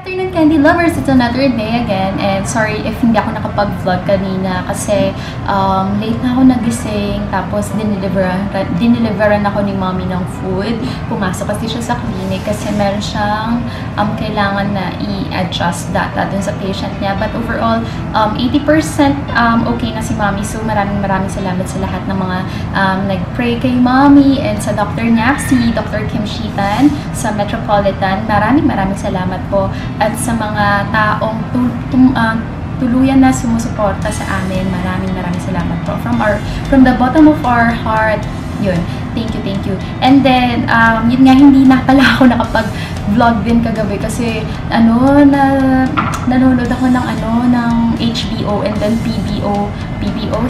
afternoon, Candy Lovers! It's another day again, and sorry if hindi ako nakapag-vlog kanina kasi late na ako nagising, tapos dineliveran ako ni mommy ng food. Pumasok kasi siya sa clinic kasi meron siyang kailangan na i-adjust data dun sa patient niya. But overall, 80% okay na si mommy. So maraming salamat sa lahat ng mga nag-pray kay mommy and sa doctor niya, si Dr. Kim Shitan sa Metropolitan. Maraming salamat po. At sa mga taong tuluyan na sumusuporta sa amin, maraming salamat po. From the bottom of our heart, yun. Thank you. And then, yun nga, hindi na pala ako nakapag-vlog din kagabi kasi, nanonood ako ng HBO and then PBO,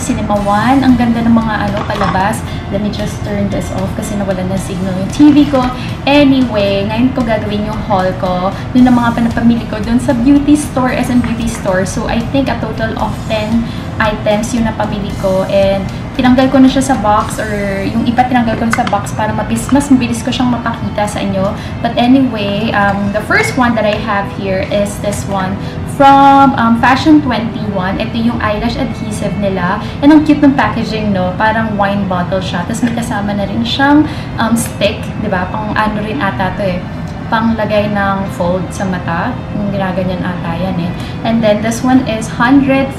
Cinema 1. Ang ganda ng mga palabas. Let me just turn this off kasi nawalan ng signal yung TV ko. Anyway, ngayon ko gagawin yung haul ko. Yun ang mga panapamili ko dun sa beauty store, SM Beauty Store. So, I think a total of 10 items yung napamili ko. And, tinanggal ko na siya sa box or yung iba tinanggal ko na sa box para mas mabilis ko siyang mapakita sa inyo. But anyway, the first one that I have here is this one from Fashion 21. Ito yung eyelash adhesive nila. And ang cute ng packaging, no? Parang wine bottle siya. Tapos may kasama na rin siyang stick, di ba? Pang ano rin ata to eh. Panglagay ng fold sa mata. Yung ginaganyan ata yan eh. And then this one is 140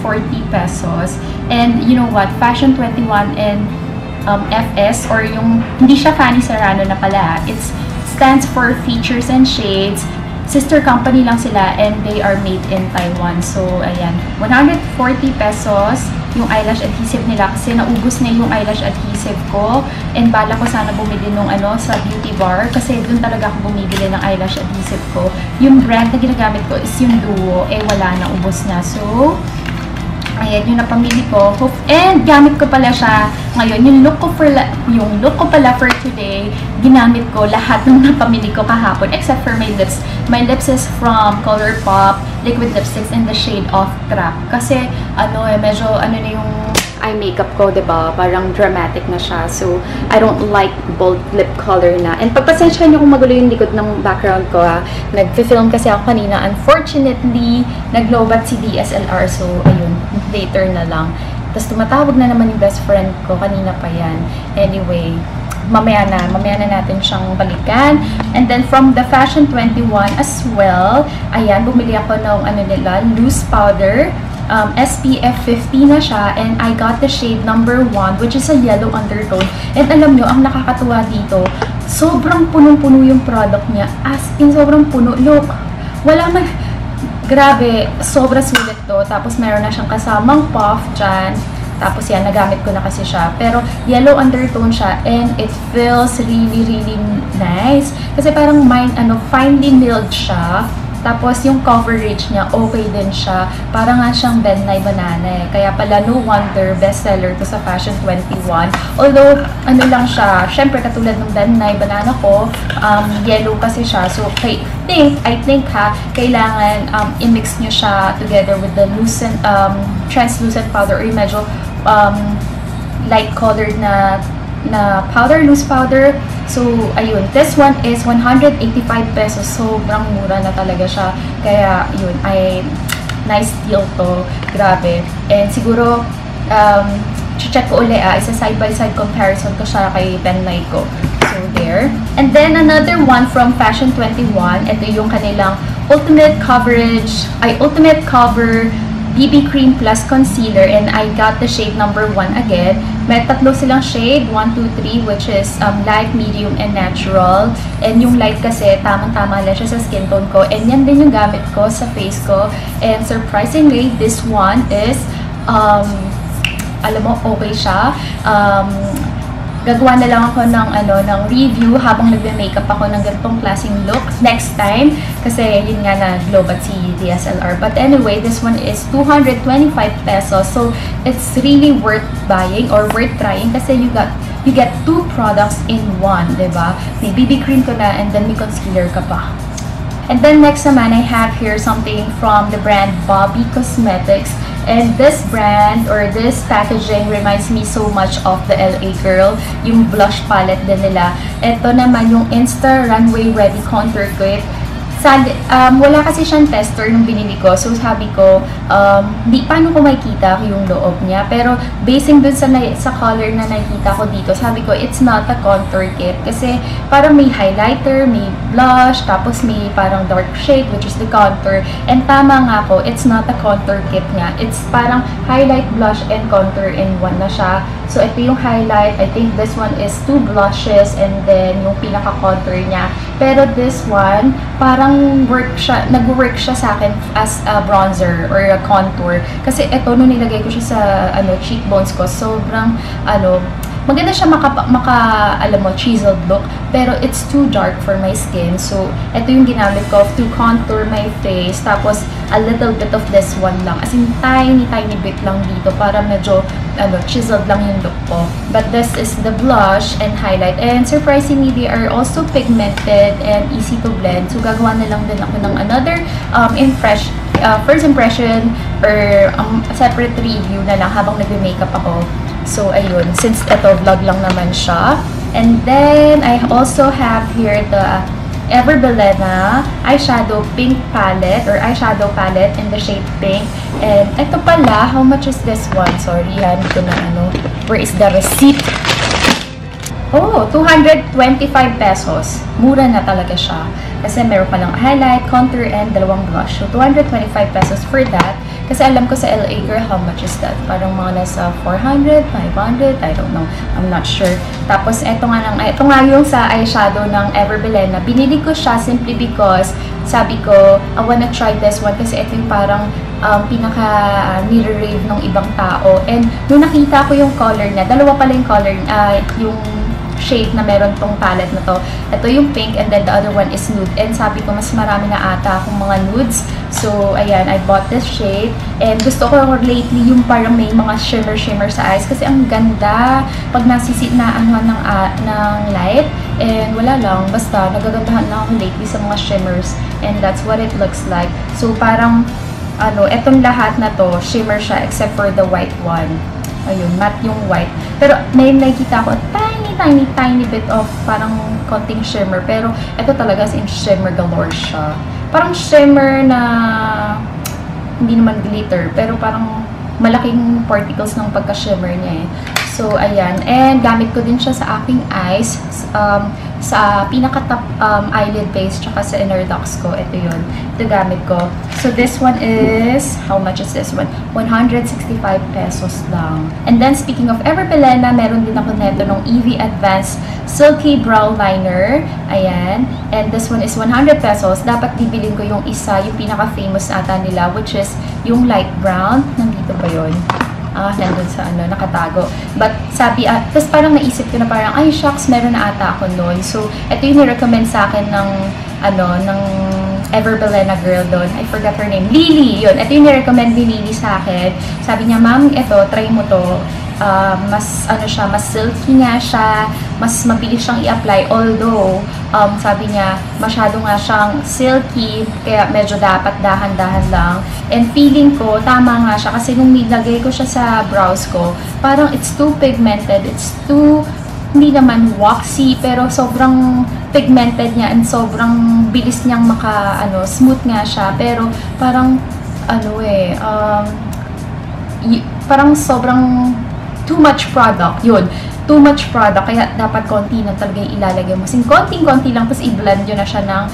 pesos. And you know what? Fashion 21 and FS or yung hindi siya Fanny Serrano na pala. It stands for Features and Shades. Sister company lang sila and they are made in Taiwan. So ayan, 140 pesos yung eyelash adhesive nila kasi naubos na yung eyelash adhesive ko and bala ko sana bumili nung sa beauty bar kasi dun talaga ako bumibili ng eyelash adhesive ko. Yung brand na ginagamit ko is yung Duo, wala na, ubos na. So ayan yung napamili ko and gamit ko pala siya ngayon. Yung look ko pala for today, ginamit ko lahat ng napamili ko kahapon except for my lips. My lips is from ColourPop liquid lipsticks in the shade of Crack kasi medyo na yung eye makeup ko, diba? Parang dramatic na siya. So, I don't like bold lip color na. And pagpasensya nyo kung magulo yung likod ng background ko, nag-film kasi ako kanina. Unfortunately, nag-lowbat si DSLR. So, ayun, later na lang. Tapos tumatawag na naman yung best friend ko. Kanina pa yan. Anyway, mamaya na natin siyang balikan. And then from the Fashion 21 as well, ayan, bumili ako ng nila, loose powder. SPF 50 na siya and I got the shade number 1 which is a yellow undertone. And alam nyo, ang nakakatuwa dito, sobrang punong-puno yung product niya. As in, sobrang puno. Look, wala man, grabe, sobra sulit to. Tapos meron na siyang kasamang puff dyan. Tapos yan, nagamit ko na kasi siya. Pero yellow undertone siya and it feels really nice. Kasi parang finely milled siya. Tapos yung coverage niya, okay din siya. Parang nga siyang Ben Nye Banana eh. Kaya pala, no wonder, bestseller to sa Fashion 21. Although, lang siya, syempre katulad ng Ben Nye Banana ko, yellow kasi siya. So, I think kailangan i-mix nyo siya together with the translucent powder or medyo light colored na powder, loose powder. So, ayun. This one is 185 pesos. Sobrang mura na talaga siya. Kaya, yun. Nice deal to. Grabe. And siguro, check ko ulit isa side-by-side comparison ko siya kay Ben Nye ko. So, there. And then, another one from Fashion 21. Ito yung kanilang Ultimate Cover BB Cream Plus Concealer and I got the shade number 1 again. May tatlo silang shade, 1, 2, 3, which is light, medium, and natural. And yung light kasi, tamang-tama lang siya sa skin tone ko. And yan din yung gamit ko sa face ko. And surprisingly, this one is, alam mo, okay siya. Gagawa na lang ako ng review habang nagbe-makeup ako ng ganitong klaseng look next time. Kasi yun nga nag-lowbat si DSLR. But anyway, this one is 225 pesos. So, it's really worth buying or worth trying kasi you get 2 products in 1, diba? May BB cream ko na and then may concealer ka pa. And then next naman, I have here something from the brand Bobbi Cosmetics. And this brand or this packaging reminds me so much of the LA Girl, yung blush palette din nila. Ito naman yung Insta Runway Ready Contour Kit. Wala kasi siyang tester nung binili ko. So, sabi ko, paano ko makikita yung loob niya. Pero, basing dun sa color na nakikita ko dito, sabi ko, it's not a contour kit. Kasi, parang may highlighter, may blush, tapos may parang dark shade, which is the contour. And tama nga ko, it's not a contour kit nga. It's parang highlight, blush, and contour in one na siya. So, ito yung highlight. I think this one is 2 blushes and then yung pinaka-contour niya. Pero this one, parang nag-work siya sa akin as a bronzer or a contour. Kasi ito, nung nilagay ko siya sa cheekbones ko, sobrang, maganda siya alam mo, chiseled look. Pero it's too dark for my skin. So, ito yung ginamit ko to contour my face. Tapos, a little bit of this one lang. As in, tiny bit lang dito para medyo, chiseled lang yung look ko. But this is the blush and highlight. And surprisingly, they are also pigmented and easy to blend. So, gagawa na lang din ako ng another first impression or separate review na lang habang nag-makeup ako. So, ayun. Since ito, vlog lang naman siya. And then, I also have here the Everbelena eyeshadow pink palette or eyeshadow palette in the shade pink. And ito pala, how much is this one? Sorry, yan ko na where is the receipt? Oh, 225 pesos. Mura na talaga siya. Kasi meron pa lang highlight, contour, and dalawang blush. So, 225 pesos for that. Kasi alam ko sa LA girl, how much is that? Parang mga nasa 400, 500, I don't know. I'm not sure. Tapos, ito nga yung sa eyeshadow ng Everbelena. Binili ko siya simply because, sabi ko, I wanna try this one kasi ito yung parang pinaka-nire-rave ng ibang tao. And, nung nakita ko yung color niya, dalawa pala yung color, yung shade na meron tong palette na to. Ito yung pink and then the other one is nude. And sabi ko, mas marami na ata akong mga nudes. So, ayan, I bought this shade. And gusto ko lately yung parang may mga shimmer sa eyes. Kasi ang ganda pag nasisit na ng light. And wala lang, basta nagagandahan na ako lately sa mga shimmers. And that's what it looks like. So, parang, etong lahat na to, shimmer siya except for the white one. Ayun, matte yung white. Pero may nakikita ko tiny bit of parang konting shimmer. Pero ito talaga in shimmer galore siya. Parang shimmer na hindi naman glitter. Pero parang malaking particles ng pagka-shimmer niya eh. So, ayan. And gamit ko din siya sa aking eyes. Sa pinaka-top eyelid base tsaka sa inner ducts ko. Ito yun. Ito gamit ko. So, this one is, how much is this one? 165 pesos lang. And then, speaking of Everbelena, meron din ako neto ng EV Advanced Silky Brow Liner. Ayan. And this one is 100 pesos. Dapat bibilin ko yung isa, yung pinaka-famous ata nila, which is yung light brown. Nandito ba yun? Nandun sa nakatago. But sabi, tapos parang naisip ko na parang, ay shucks, meron na ata ako noon. So, ito yung ni-recommend sa akin ng Everbelena girl doon. I forgot her name. Lily! Yun. Ito yung ni-recommend ni Lily sa akin. Sabi niya, ma'am, ito, try mo to. Mas mas silky nga siya, mas mabilis siyang i-apply, although sabi niya masyado nga siyang silky, kaya medyo dapat dahan-dahan lang. And feeling ko tama nga siya kasi nung nilagay ko siya sa brows ko, parang it's too pigmented, it's too hindi naman waxy, pero sobrang pigmented niya and sobrang bilis niyang smooth nga siya, pero parang parang sobrang too much product. Yun. Too much product. Kaya dapat konti na talaga yung ilalagay mo. Sin konting-konti lang, tapos i-blend nyo na siya ng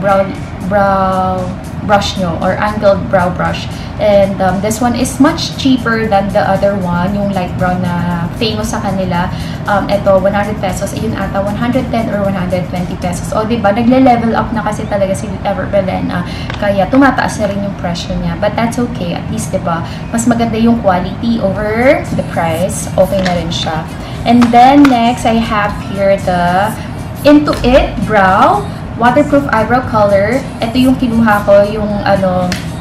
brow brush nyo or angled brow brush. And this one is much cheaper than the other one, yung light brown na famous sa kanila. Ito, 100 pesos. Ayun ata, 110 or 120 pesos. O, diba? Nagle-level up na kasi talaga si Everbelena. Kaya tumataas na rin yung presyo niya. But that's okay. At least, diba? Mas maganda yung quality over the price. Okay na rin siya. And then, next, I have here the Into It Brow Waterproof Eyebrow Color. Ito yung kinuha ko,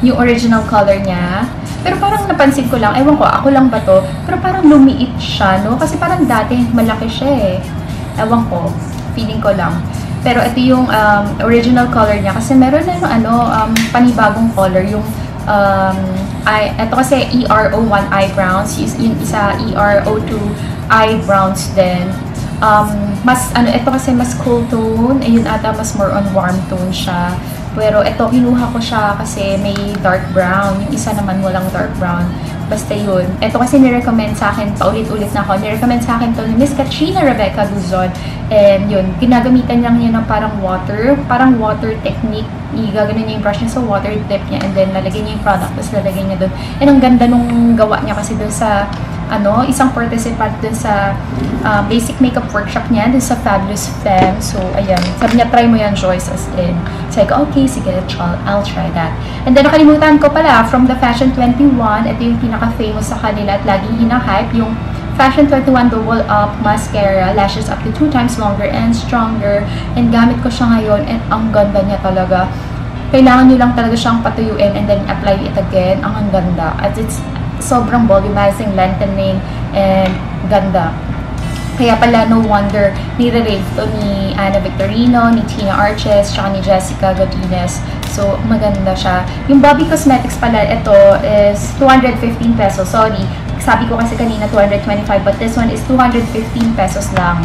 yung original color niya. Pero parang napansin ko lang, ewan ko, ako lang ba to? Pero parang lumiit siya, no? Kasi parang dati malaki siya eh. Ewan ko, feeling ko lang. Pero ito yung original color niya. Kasi meron na yung panibagong color, yung ito kasi ERO1 eyebrows, yung isa ERO2 eyebrows din. ito kasi mas cool tone, ayun ata mas more on warm tone siya. Pero ito, kinuha ko siya kasi may dark brown. Yung isa naman walang dark brown. Basta yun. Ito kasi nirecommend sa akin, paulit-ulit na ako, nirecommend sa akin to ni Miss Katrina Rebecca Luzon. And yun, ginagamitan lang niya ng parang water technique. Gaganon niya yung brush niya sa water, dip niya, and then lalagyan niya yung product, tapos lalagyan niya doon. And ang ganda nung gawa niya kasi doon sa isang participant dun sa basic makeup workshop niya, dun sa Fabulous Femme. So, ayan. Sabi niya, try mo yan, Joyce, as in. So, I go, okay, sige, I'll try that. And then, nakalimutan ko pala, from the Fashion 21, ito yung pinaka-famous sa kanila at laging hina-hype, yung Fashion 21 Double Up Mascara, lashes up to 2 times longer and stronger. And gamit ko siya ngayon, and ang ganda niya talaga. Kailangan nyo lang talaga siyang patuyuin and then apply it again. Ang ganda. At it's sobrang volumizing, lengthening, and ganda. Kaya pala, no wonder, nire-rave to ni Ana Victorino, ni Tina Arches, tsaka ni Jessica Godinez. So, maganda siya. Yung Bobby Cosmetics pala, ito is 215 pesos. Sorry, sabi ko kasi kanina 225, but this one is 215 pesos lang.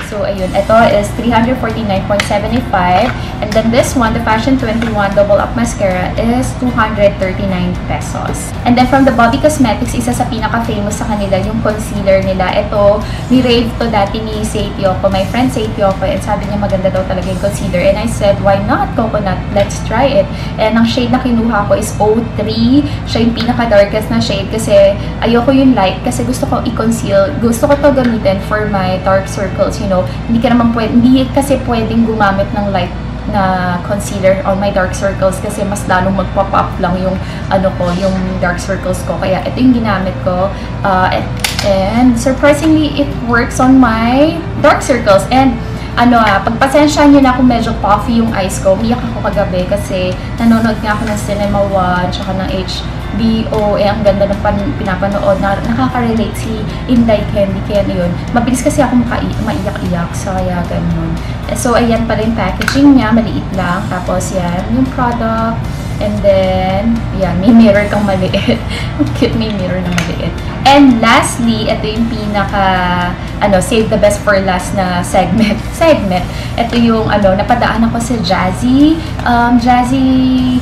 So, ayun. Ito is 349.75. And then this one, the Fashion 21 Double Up Mascara is 239 pesos. And then from the Bobby Cosmetics, isa sa pinaka-famous sa kanila, yung concealer nila. Ito, ni-rave to dati ni Seitioko, my friend Seitioko, and sabi niya maganda daw talaga yung concealer. And I said, why not coconut? Let's try it. And ang shade na kinuha ko is 03. Siya yung pinaka-darkest na shade kasi ayoko yung light kasi gusto ko i-conceal. Gusto ko to gamitin for my dark circles, you know. Hindi kasi pwedeng gumamit ng light na concealer on my dark circles kasi mas lalong magpop up lang yung yung dark circles ko. Kaya ito yung ginamit ko. And surprisingly, it works on my dark circles. And pagpasensya nyo na kung medyo puffy yung eyes ko. Umiyak ako kagabi kasi nanonood nga ako ng Cinema One tsaka ng HBO. Ang ganda ng pinapanood na nakaka-relate si Inday Candy. Kaya yun, mabilis kasi ako maiyak-iyak. So, kaya ganun. So, ayan pa rin packaging niya. Maliit lang. Tapos, yan, yung product. And then, yan, may mirror kang maliit. Cute, may mirror na maliit. And lastly, ito yung save the best for last na segment. Ito yung, napadaan ako sa Jazzy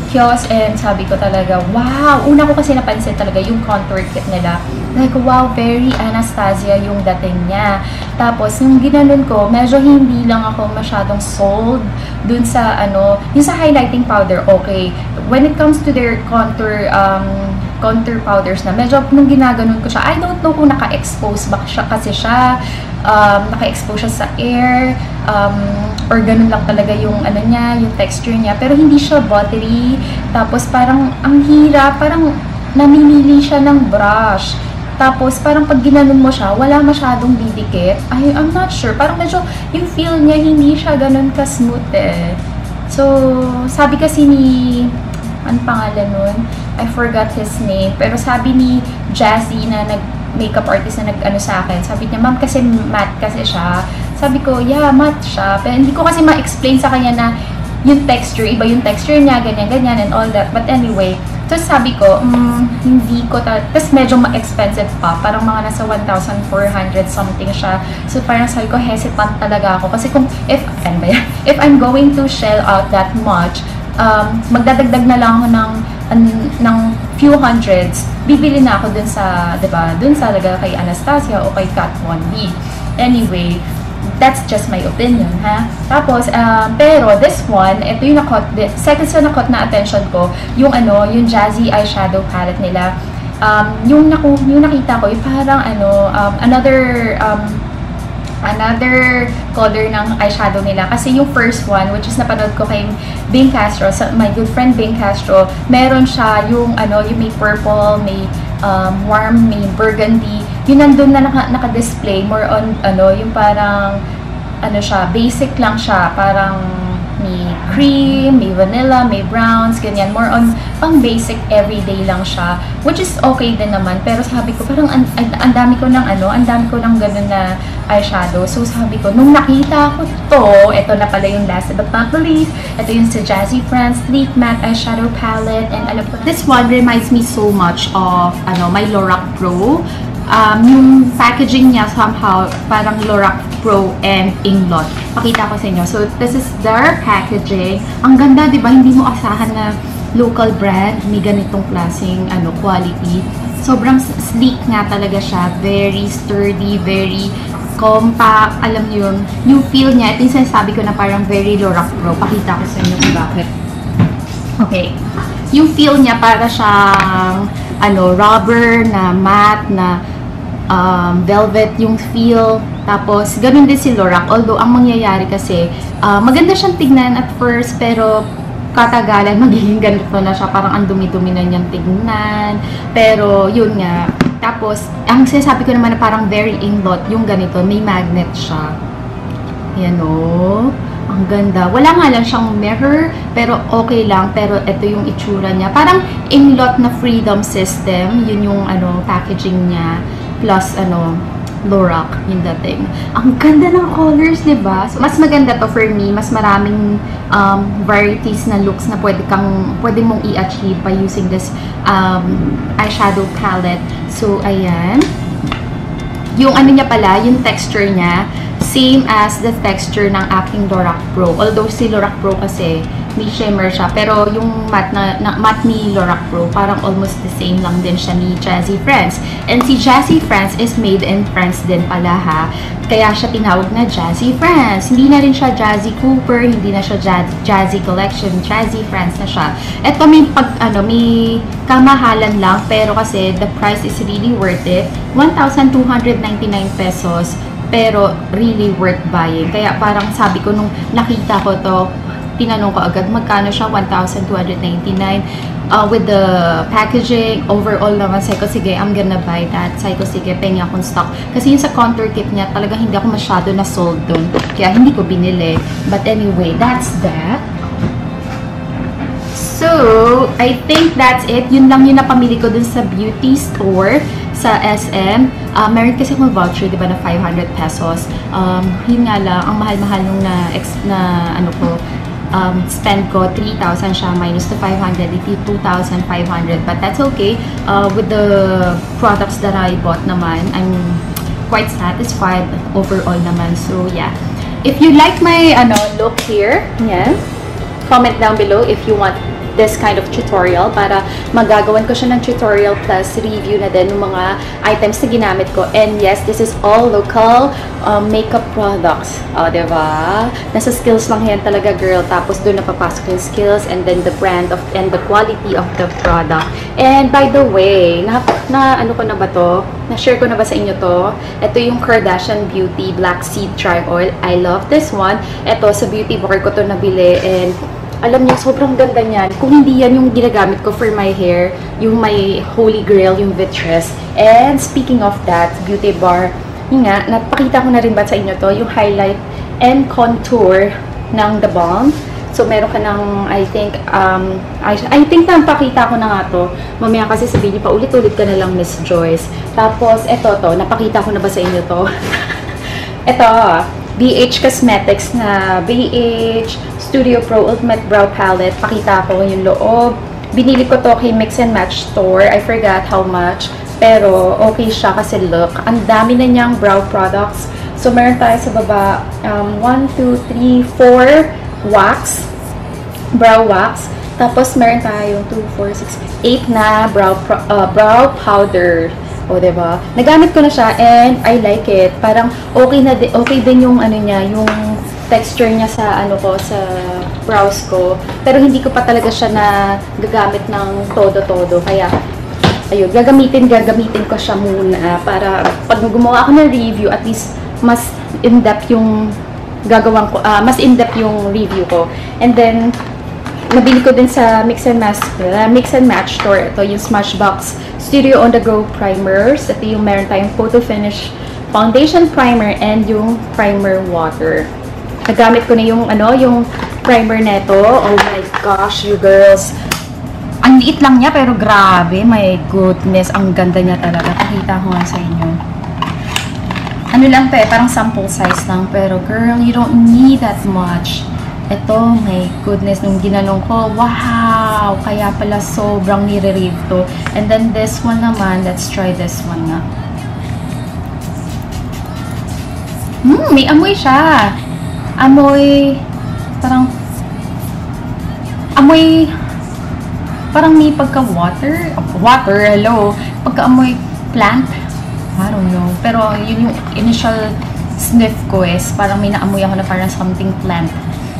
Kiosk, and sabi ko talaga, wow! Una ko kasi napansin talaga yung contour kit nila. Like, wow, very Anastasia yung dating niya. Tapos, yung ginanon ko, medyo hindi lang ako masyadong sold dun sa, yung sa highlighting powder, okay. When it comes to their contour powders na, medyo nung ginaganon ko siya, I don't know kung naka-expose ba siya kasi siya, naka-expose siya sa air, or ganun lang talaga yung yung texture niya, pero hindi siya buttery. Tapos parang ang hirap, parang namimili siya ng brush. Tapos parang pag ginanon mo siya, wala masyadong didikit. I'm not sure, parang medyo yung feel niya hindi siya ganun ka-smooth eh. So, sabi kasi ni ano pangalan nun? I forgot his name. Pero sabi ni Jazzy na makeup artist na sa akin, sabi niya, ma'am, kasi matte kasi siya. Sabi ko, yeah, matte siya. Pero hindi ko kasi ma-explain sa kanya na yung texture, iba yung texture niya, ganyan, and all that. But anyway, so sabi ko, hindi ko tapos medyo ma-expensive pa. Parang mga nasa 1,400 something siya. So parang sabi ko, hesitant talaga ako. Kasi kung, if I'm going to shell out that much, magdadagdag na lang ako ng few hundreds, bibili na ako dun sa, diba, dun sa kay Anastasia o kay Kat Von D. Anyway, that's just my opinion, ha? Tapos, pero this one, ito yung second sa na attention ko, yung Jazzy eyeshadow palette nila. Yung nakita ko, yung parang another color ng eyeshadow nila. Kasi yung first one, which is napanood ko kay Bing Castro, my good friend Bing Castro, meron siya yung may purple, may warm, may burgundy. Yun nandun na naka-display, more on yung parang siya, basic lang siya, parang may cream, may vanilla, may browns, ganyan. More on pang basic, everyday lang siya. Which is okay din naman. Pero sabi ko, parang ang dami ko ng ganun na eyeshadow. So sabi ko, nung nakita ko to, ito na pala yung last but not the least. Ito yung sa Jazzy France Sleek Matte Eyeshadow Palette. And alam ko, this one reminds me so much of my Lorac Pro. yung packaging niya somehow parang Lorac Pro and Inglot. Pakita ko sa inyo. So, this is their packaging. Ang ganda, di ba? Hindi mo asahan na local brand, may ganitong klaseng quality. Sobrang sleek nga talaga siya. Very sturdy, very compact. Alam niyo yun, yung feel niya, ito yung sinasabi ko na parang very Lorac Pro. Pakita ko sa inyo kung bakit. Okay. Yung feel niya para siyang rubber na matte na velvet yung feel. Tapos, ganun din si Lorac. Although, ang mangyayari kasi, maganda siyang tignan at first, pero katagalan, magiging ganito na siya. Parang ang dumi-dumi na niyang tignan. Pero, yun nga. Tapos, ang sinasabi ko naman na parang very Inglot, yung ganito, may magnet siya. Yan o. Ang ganda. Wala nga lang siyang mirror, pero okay lang. Pero ito yung itsura niya. Parang Inglot na Freedom System. Yun yung packaging niya. Plus, Lorac, yung dating. Ang ganda ng colors, diba? So, mas maganda to for me. Mas maraming varieties na looks na pwede mong i-achieve by using this eyeshadow palette. So, ayan. Yung niya pala, yung texture niya, same as the texture ng aking Lorac Pro. Although si Lorac Pro kasi may shimmer siya. Pero yung matte ni Lorac Pro, parang almost the same lang din siya ni Jazzy France. And si Jazzy France is made in France din pala ha. Kaya siya tinawag na Jazzy France. Hindi na rin siya Jazzy Cooper, hindi na siya Jazzy Collection, Jazzy France na siya. Ito may may kamahalan lang, pero kasi the price is really worth it. 1,299 pesos. Pero really worth buying. Kaya parang sabi ko nung nakita ko to, tinanong ko agad magkano siya, 1,299 with the packaging. Overall naman, sabi ko, sige, I'm gonna buy that. Sabi ko, sige, pengi akong stock. Kasi yung sa contour kit niya, talaga hindi ako masyado na sold dun. Kaya hindi ko binili. But anyway, that's that. So, I think that's it. Yun lang yung napamili ko dun sa beauty store sa SM. Meron kasi akong voucher, di ba, na 500 pesos. Yun nga lang, ang mahal-mahal nung spend ko, 3,000 siya, minus to 500, iti 2,500. But that's okay. With the products that I bought naman, I'm quite satisfied overall naman. So, yeah. If you like my look here, yeah, comment down below if you want this kind of tutorial para magagawan ko siya ng tutorial plus review na din ng mga items na ginamit ko. And yes, this is all local makeup products. O, diba? Nasa skills lang yan talaga, girl. Tapos doon napapasok yung skills and then the brand and the quality of the product. And by the way, ano ko na ba to? Na-share ko na ba sa inyo to? Ito yung Kardashian Beauty Black Seed Tri-Oil. I love this one. Ito, sa beauty broker ko to nabili and alam niyo, sobrang ganda niyan. Kung hindi yan yung ginagamit ko for my hair, yung my holy grail, yung Vitress. And speaking of that, beauty bar, yun nga, napakita ko na rin ba sa inyo to, yung highlight and contour ng The Balm. So, meron ka ng, I think napakita ko na nga to. Mamaya kasi sabihin niyo pa, ulit-ulit ka na lang, Miss Joyce. Tapos, eto to, napakita ko na ba sa inyo to? Ito, BH Cosmetics na BH Studio Pro Ultimate Brow Palette. Pakita ko yung loob. Binili ko to kay Mix and Match Store. I forgot how much. Pero okay siya kasi look. Ang dami na niyang brow products. So meron tayo sa baba 1, 2, 3, 4 wax. Brow wax. Tapos meron tayong 2, 4, 6, 8 na brow powder. O, diba? Nagamit ko na siya and I like it. Parang okay din yung niya, yung texture niya sa sa brows ko. Pero hindi ko pa talaga siya na gagamit ng todo-todo. Kaya ayun, gagamitin ko siya muna para pag gumawa ako ng review, at least mas in-depth yung gagawin ko, mas in-depth yung review ko. And then nabili ko din sa Mix and Match Store. Ito yung Smashbox Studio On The Go Primers. Ito yung meron tayong Photo Finish Foundation Primer and yung Primer Water. Nagamit ko na yung yung primer neto. Oh my gosh, you girls. Ang liit lang niya pero grabe. My goodness, ang ganda niya talaga. Pakita ko nga sa inyo. Ano lang to parang sample size lang. Pero girl, you don't need that much. Ito, my goodness, nung ginanong ko, wow! Kaya pala sobrang nire-rave to. And then this one naman, let's try this one nga. May amoy siya. Amoy, parang, amoy, parang may pagka-water. Water, hello. Pagka-amoy plant. I don't know. Pero yun yung initial sniff ko is parang may naamoy ako na parang something plant.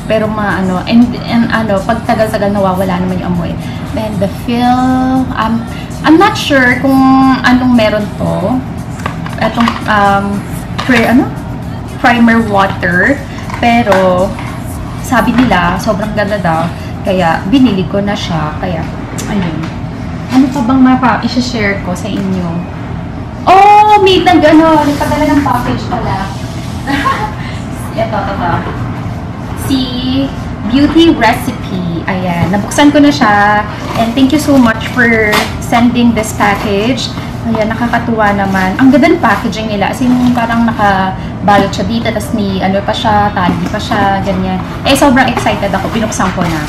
Pero maano, and ano, pag tagal-tagal nawawala naman yung amoy. Then the feel, I'm not sure kung anong meron to. Etong, primer water. Pero, sabi nila, sobrang ganda daw. Kaya, binili ko na siya. Kaya, ayun. Ano pa bang i-share ko sa inyo? Oh, may nagpadala ng package pala. Ito. Si Beauty Recipe. Ayan, nabuksan ko na siya. And thank you so much for sending this package. Ayan, nakakatuwa naman. Ang ganda ng packaging nila. As in, parang nakabalot siya dito. Tapos ano pa siya, tali pa siya, ganyan. Sobrang excited ako. Binuksan ko na.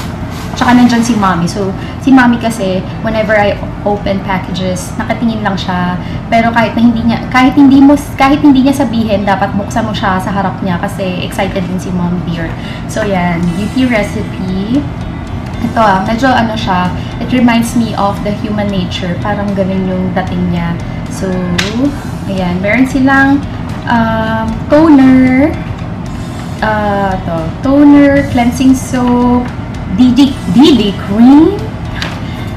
Tsaka nandyan si Mommy. So, si Mommy kasi, whenever I open packages, nakatingin lang siya. Pero kahit hindi niya sabihin, dapat buksan mo siya sa harap niya kasi excited din si Mom dear. So, yan. Beauty Recipe. Ito medyo siya. It reminds me of the human nature. Parang ganun yung dating niya. So, ayan. Meron silang toner. Toner, cleansing soap, DD cream,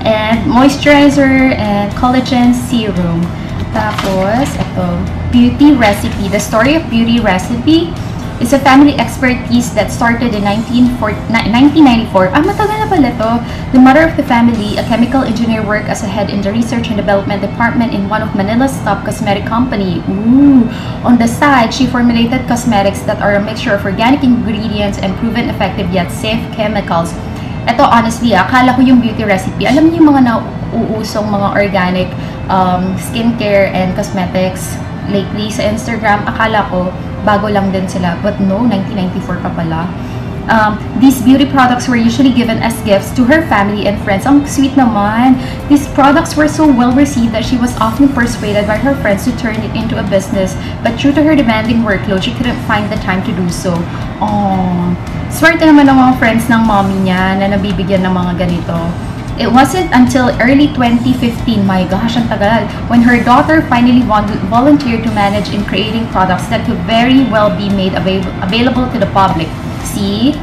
and moisturizer, and collagen serum. Tapos, ito, Beauty Recipe. The story of Beauty Recipe is a family expertise that started in 1994. Matagal na pala to. The mother of the family, a chemical engineer, worked as a head in the research and development department in one of Manila's top cosmetic company. Ooh. On the side, she formulated cosmetics that are a mixture of organic ingredients and proven effective yet safe chemicals. Ito, honestly, akala ko yung Beauty Recipe. Alam niyo yung mga nauusong mga organic skincare and cosmetics lately sa Instagram. Akala ko, bago lang din sila. But no, 1994 pa pala. These beauty products were usually given as gifts to her family and friends. Ang sweet naman. These products were so well received that she was often persuaded by her friends to turn it into a business. But due to her demanding workload, she couldn't find the time to do so. Oh, swerte naman ng mga friends ng mommy niya na nabibigyan ng mga ganito. It wasn't until early 2015, my gosh, ang tagal, when her daughter finally volunteered to manage in creating products that could very well be made available to the public. See?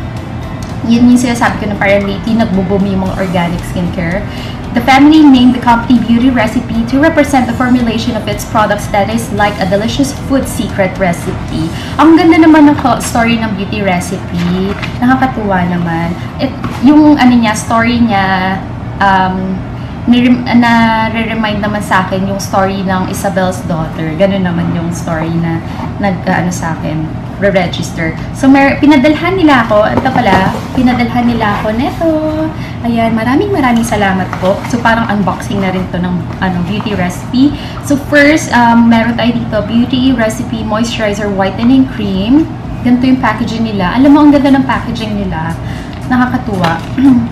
Yun yung sinasabi ko na parang lately nagbo-boom yung mga organic skincare. The family named the company Beauty Recipe to represent the formulation of its products that is like a delicious food secret recipe. Ang ganda naman ng story ng Beauty Recipe. Nakakatuwa naman. Yung story niya, na-remind naman sa akin yung story ng Isabel's daughter. Ganun naman yung story na sa akin, re-register. So, pinadalhan nila ako. Ito pala, pinadalhan nila ako neto. Ayan, maraming salamat po. So, parang unboxing na rin to ng Beauty Recipe. So, first, meron tayo dito, Beauty Recipe Moisturizer Whitening Cream. Ganito yung packaging nila. Alam mo, ang ganda ng packaging nila. Nakakatuwa.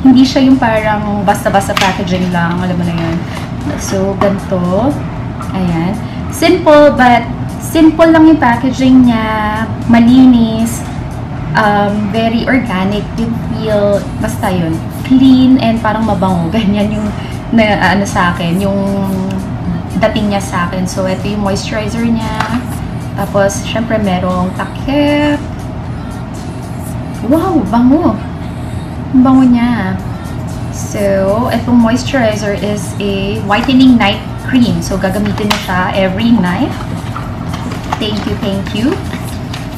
Hindi siya yung parang basta-basta packaging lang. Alam mo na yun. So, ganito. Ayan. Simple, but simple lang yung packaging niya. Malinis. Very organic. Yung feel, basta yun. Clean and parang mabango. Ganyan yung sa akin. Yung dating niya sa akin. So, ito yung moisturizer niya. Tapos, syempre, merong takip. Wow, bango. Bango niya. So, itong moisturizer is a whitening night cream. So, gagamitin mo siya every night. Thank you.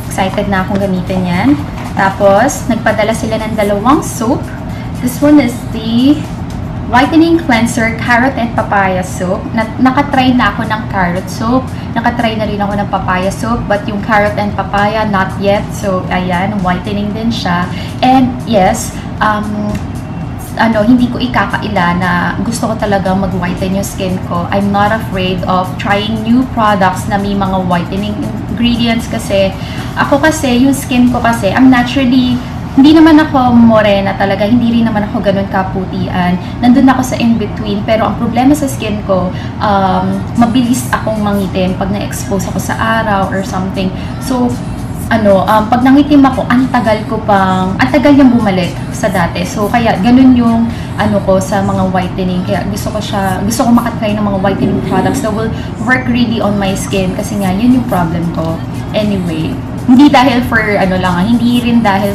Excited na akong gamitin yan. Tapos, nagpadala sila ng dalawang soap. This one is the Whitening Cleanser Carrot and Papaya Soap. Nakatry na ako ng carrot soap. Nakatry na rin ako ng papaya soap. But yung carrot and papaya, not yet. So, ayan, whitening din siya. And, yes, hindi ko ikakaila na gusto ko talaga mag-whiten yung skin ko. I'm not afraid of trying new products na may mga whitening ingredients kasi yung skin ko kasi, I'm naturally, hindi naman ako morena talaga, hindi rin naman ako ganun kaputian. Nandun ako sa in-between, pero ang problema sa skin ko, mabilis akong mangitim pag na-expose ako sa araw or something. So, pag nangitim ako, ang tagal niyang bumalik sa dati. So, kaya, ganun yung, ko sa mga whitening. Kaya, gusto ko makatry ng mga whitening products that will work really on my skin. Kasi nga, yun yung problem ko. Anyway, hindi dahil for, hindi rin dahil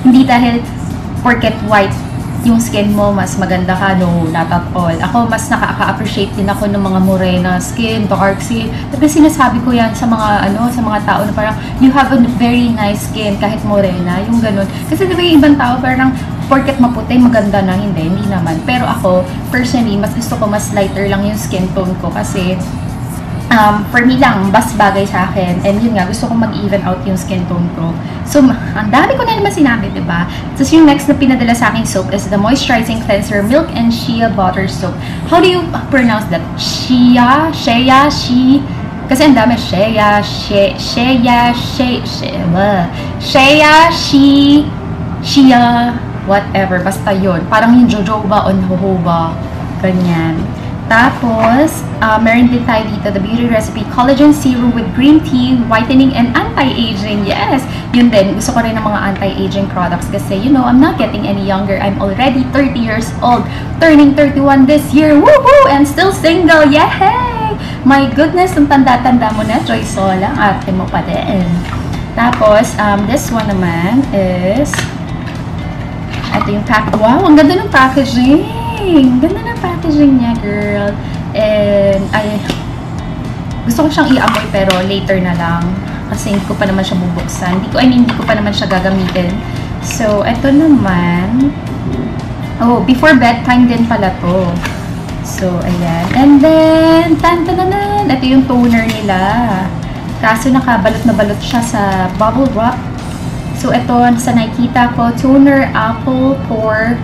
hindi dahil porket white yung skin mo, mas maganda ka, no, not at all. Ako, mas nakaka-appreciate din ako ng mga morena skin, dark skin. Kasi sinasabi ko yan sa mga, sa mga tao na parang, you have a very nice skin kahit morena, yung ganun. Kasi diba yung ibang tao, parang, porket maputi, maganda na, hindi naman. Pero ako, personally, mas gusto ko mas lighter lang yung skin tone ko kasi, for me lang, mas bagay sa akin. And yun nga, gusto kong mag-even out yung skin tone ko. So, ang dami ko na naman sinabi, diba? Tapos yung next na pinadala sa aking soap is the Moisturizing Cleanser Milk and Shea Butter Soap. How do you pronounce that? Shea? Kasi ang dami. Shea, whatever. Basta yun. Parang yung jojoba o jojoba. Ganyan. Tapos, meron din tayo dito, the Beauty Recipe Collagen Serum with Green Tea, Whitening, and Anti-Aging. Yes! Yun din. Gusto ko rin ng mga anti-aging products kasi, I'm not getting any younger. I'm already 30 years old. Turning 31 this year. Woohoo! And still single. Yay! My goodness, ang tanda-tanda mo na, Joy Sola. Ate mo pa din. Tapos, this one naman is, ito yung pack. Wow! Ang ganda ng packaging! Ganda ng packaging niya, girl. And, gusto ko siyang i-amoy pero later na lang. Kasi hindi ko pa naman siya bubuksan. Hindi ko pa naman siya gagamitin. So, ito naman. Oh, before bedtime din pala to. So, ayan. And then, tan-tananan. Ito yung toner nila. Kaso nakabalot na balot siya sa bubble wrap. So, ito, sa nakikita ko, Toner Apple Pore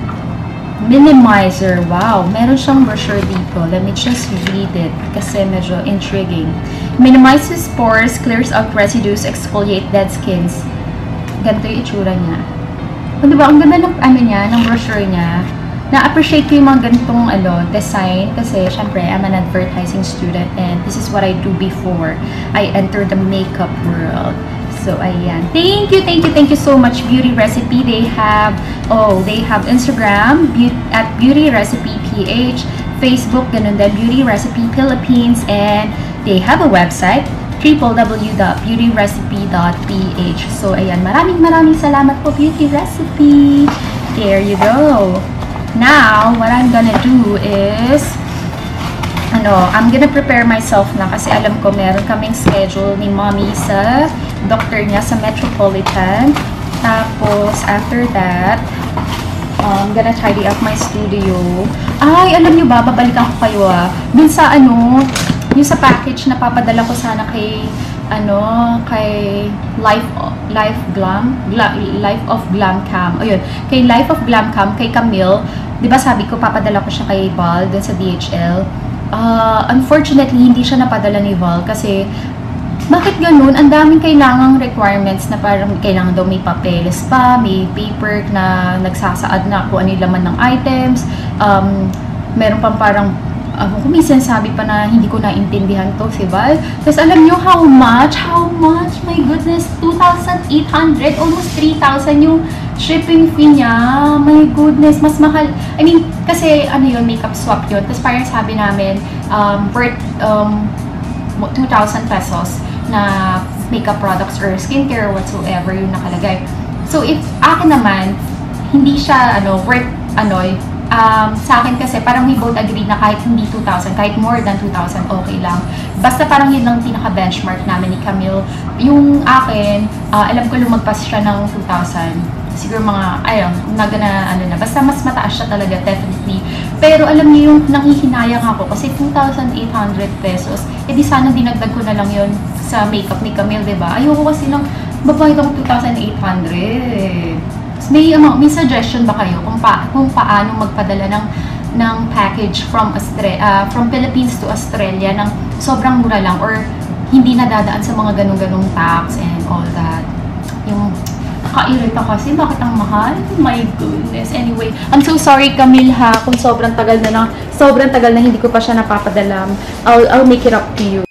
Minimizer. Wow, meron siyang brochure dito. Let me just read it kasi medyo intriguing. Minimizes pores, clears out residues, exfoliate dead skins. Ganito yung itsura niya. Diba, ang ganda ng brochure niya. Na-appreciate ko yung mga ganitong design kasi syempre, I'm an advertising student and this is what I do before I enter the makeup world. So, ayan. Thank you so much, Beauty Recipe. They have Instagram, at Beauty Recipe PH, Facebook, ganun din, Beauty Recipe Philippines, and they have a website, www.beautyrecipe.ph. So, ayan. Maraming salamat po, Beauty Recipe. There you go. Now, what I'm gonna do is, I'm gonna prepare myself na kasi alam ko meron kaming schedule ni Mommy sa doctor niya sa Metropolitan. Tapos, after that, I'm gonna tidy up my studio. Ay, alam niyo ba, babalikan ko kayo dun sa yung sa package na papadala ko sana kay Life of Glam Cam. Ayun, kay Life of Glam Cam, kay Camille. 'Di ba sabi ko papadala ko siya kay Val dun sa DHL. Unfortunately, hindi siya napadala ni Val kasi bakit ganun? Ang daming kailangang requirements na parang kailangan daw may papeles pa, may paper na nagsasaad na kung ano yung laman ng items. Meron pang parang kuminsan sabi pa na hindi ko naintindihan to, si Val. Tapos alam nyo how much? My goodness, 2,800, almost 3,000 yung shipping fee niya. My goodness, mas mahal. I mean, kasi yun, makeup swap yun. Tapos parang sabi namin, worth 2,000 pesos na makeup products or skincare or whatsoever yung nakalagay. So, if akin naman, hindi siya, worth, sa akin kasi parang we both agree na kahit hindi 2,000, kahit more than 2,000, okay lang. Basta parang yun lang pinaka-benchmark namin ni Camille. Yung akin, alam ko lumagpas siya ng 2,000. Siguro mga, basta mas mataas siya talaga, definitely. Pero alam niyo yung nanghihinayang ako kasi 2,800 pesos. Eh di sana dinagdag ko na lang yun sa makeup ni Camille, diba? Ayoko kasi lang babayad ako 2,800. May suggestion ba kayo kung paano magpadala ng package from Philippines to Australia ng sobrang mura lang or hindi nadadaan sa mga ganung-ganung tax and all that? Yung kairita kasi, bakit ang mahal? My goodness. Anyway, I'm so sorry, Camille, kung sobrang tagal na hindi ko pa siya napapadala. I'll make it up to you.